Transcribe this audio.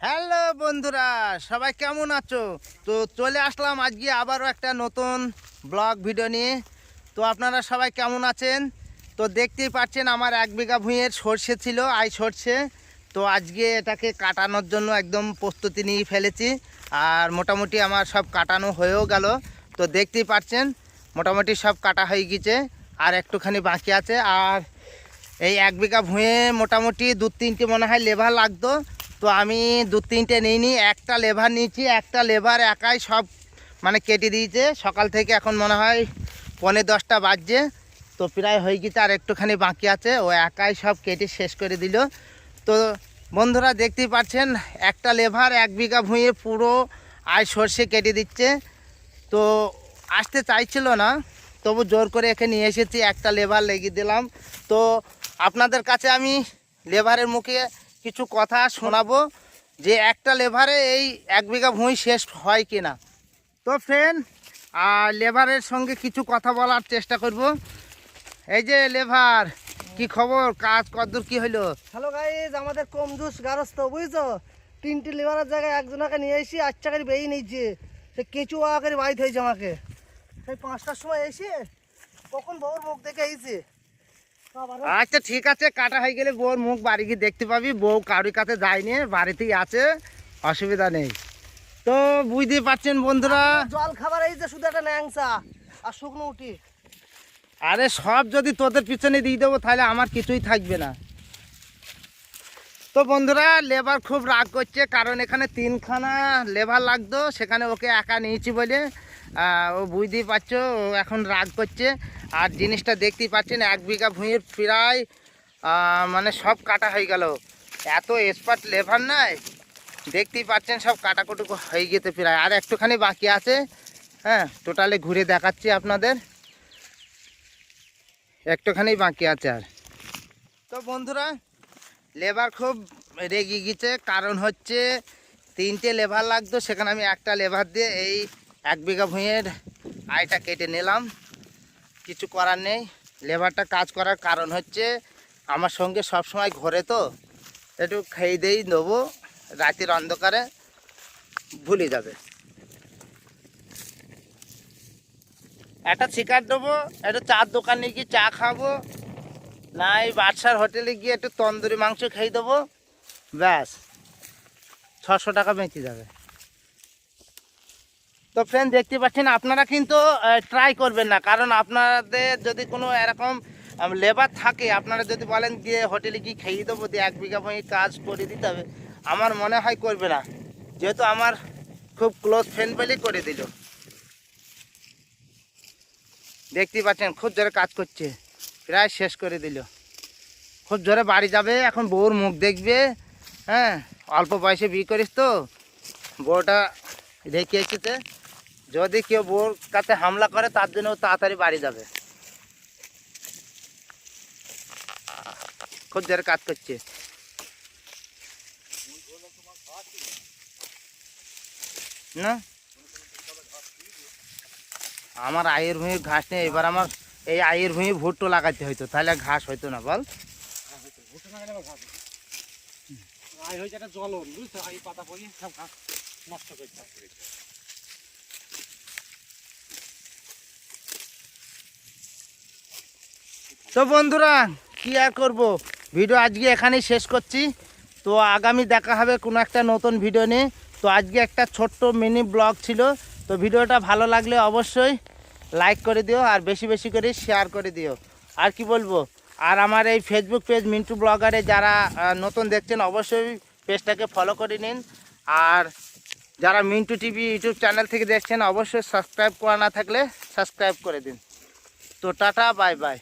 Hello বন্ধুরা, সবাই কেমন আছো? তো চলে আসলাম আজকে আবারও একটা নতুন ব্লগ ভিডিও নিয়ে। তো আপনারা সবাই কেমন আছেন? তো দেখতেই পাচ্ছেন আমার 1 বিঘা ভুঁইয়ের সর্ষে ছিল, সর্ষে। তো আজকে এটাকে কাটানোর জন্য একদম প্রস্তুতি নিয়ে ফেলেছি। আর মোটামুটি আমার সব কাটানো হয়েও গেল। তো দেখতেই পাচ্ছেন মোটামুটি সব কাটা হয়ে গেছে, আর একটুখানি বাকি আছে। আর এই 1 বিঘা ভুঁয়ে মোটামুটি 2-3টে মনে হয় লেবার লাগতো। তো আমি 2-3টে নিইনি, একটা লেবার নিয়েছি। একটা লেবার একাই সব মানে কেটে দিয়েছে সকাল থেকে। এখন মনে হয় 9:45 বাজছে। তো প্রায় হয়ে গেছে, আর একটুখানি বাকি আছে। ও একাই সব কেটে শেষ করে দিল। তো বন্ধুরা দেখতেই পাচ্ছেন একটা লেবার 1 বিঘা ভুঁয়ে পুরো সর্ষে কেটে দিচ্ছে। তো আসতে চাইছিল না, তবু জোর করে এখানে নিয়ে এসেছি, একটা লেবার লেগে দিলাম। তো আপনাদের কাছে আমি লেবারের মুখে কিছু কথা শোনাবো যে একটা লেবারে এই 1 বিঘা ভুঁই শেষ হয় কি না। তো ফ্রেন্ড, আর লেবারের সঙ্গে কিছু কথা বলার চেষ্টা করব। এই যে লেবার, কি খবর? কাজ কতদূর কি হইলো? হ্যালো গাইজ, আমাদের কমজুস গারস্থ বুঝছো, 3টে লেবারের জায়গায় একজনকে নিয়ে এসি, 8 করে বেরিয়ে নিচ্ছে। সে কেঁচু আকারে বাইট হয়েছে আমাকে। সেই 5টার সময় এসে কখন বউর মুখ দেখে এসে। আচ্ছা ঠিক আছে, কাটা হয়ে গেলে বউর মুখ বাড়ি গিয়ে দেখতে পাবি। বউ কারোর কাছে যায়নি, বাড়িতেই আছে, অসুবিধা নেই। তো বুঝতেই পারছেন বন্ধুরা, জল খাবার এই যে শুধু একটা ন্যাংসা আর শুকনো উঠি। আরে সব যদি তোদের পিছনে দিয়ে দেবো তাহলে আমার কিছুই থাকবে না। তো বন্ধুরা, লেবার খুব রাগ করছে, কারণ এখানে 3খানা লেবার লাগতো, সেখানে ওকে একা নিয়েছি বলে ও বুঝতেই পারছো, ও এখন রাগ করছে। আর জিনিসটা দেখতেই পাচ্ছেন 1 বিঘা ভুঁইয়ের প্রায় মানে সব কাটা হয়ে গেল। এত এক্সপার্ট লেবার নাই, দেখতেই পাচ্ছেন সব কাটাকুটু হয়ে গেছে প্রায়। আর একটুখানি বাকি আছে। হ্যাঁ, টোটালি ঘুরে দেখাচ্ছি আপনাদের, একটুখানি বাকি আছে আর। তো বন্ধুরা, লেবার খুব রেগে গেছে, কারণ হচ্ছে 3টে লেবার লাগতো, সেখানে আমি একটা লেবার দিয়ে এই 1 বিঘা ভুঁইয়ের আইটা কেটে নিলাম। কিছু করার নেই, লেবারটা কাজ করার কারণ হচ্ছে আমার সঙ্গে সব সময় ঘোরে, তো একটু খেয়ে দেই দেবো, রাতের অন্ধকারে ভুলে যাবে। একটা শিকার দেবো, একটু চার দোকানে গিয়ে চা খাবো, না এই বাদশার হোটেলে গিয়ে একটু তন্দুরি মাংস খেয়ে দেবো, ব্যাস 600 টাকা বেঁচে যাবে। তো ফ্রেন্ড দেখতে পাচ্ছেন, আপনারা কিন্তু ট্রাই করবেন না, কারণ আপনাদের যদি কোনো এরকম লেবার থাকে, আপনারা যদি বলেন দিয়ে হোটেলে গিয়ে খেয়ে দেবো, দিয়ে 1 বিঘা ভূমি কাজ করে দিতে হবে, আমার মনে হয় করবে না, যেহেতু আমার খুব ক্লোজ ফ্রেন্ড বলেই করে দিল। দেখতেই পাচ্ছেন খুব জোরে কাজ করছে, প্রায় শেষ করে দিল। খুব জোরে বাড়ি যাবে, এখন বউর মুখ দেখবে। হ্যাঁ, অল্প বয়সে বিয়ে করিস তো, বউটা রেখে এসেছে, যদি কেউ বউর কাছে হামলা করে তার জন্য তাড়াতাড়ি বাড়ি যাবে। খুব জোরে কাজ করছে। না, আমার আয়ের ভূমি ঘাস নেই, এবার আমার এই আয়ের ভূমি ভুট্টো লাগাতে হইতো, তাহলে ঘাস হইতো না, বল। তো বন্ধুরা, কি আর করব, ভিডিও আজকে এখানেই শেষ করছি। তো আগামী দেখা হবে কোনো একটা নতুন ভিডিও নিয়ে। তো আজকে একটা ছোট্ট মিনি ব্লগ ছিল। তো ভিডিওটা ভালো লাগলে অবশ্যই লাইক করে দিও, আর বেশি বেশি করে শেয়ার করে দিও। আর কি বলবো, আর আমার এই ফেসবুক পেজ মিন্টু ব্লগারে যারা নতুন দেখছেন, অবশ্যই পেজটাকে ফলো করে নিন। আর যারা মিন্টু টিভি ইউটিউব চ্যানেল থেকে দেখছেন, অবশ্যই সাবস্ক্রাইব করা না থাকলে সাবস্ক্রাইব করে দিন। তো টাটা, বাই বাই।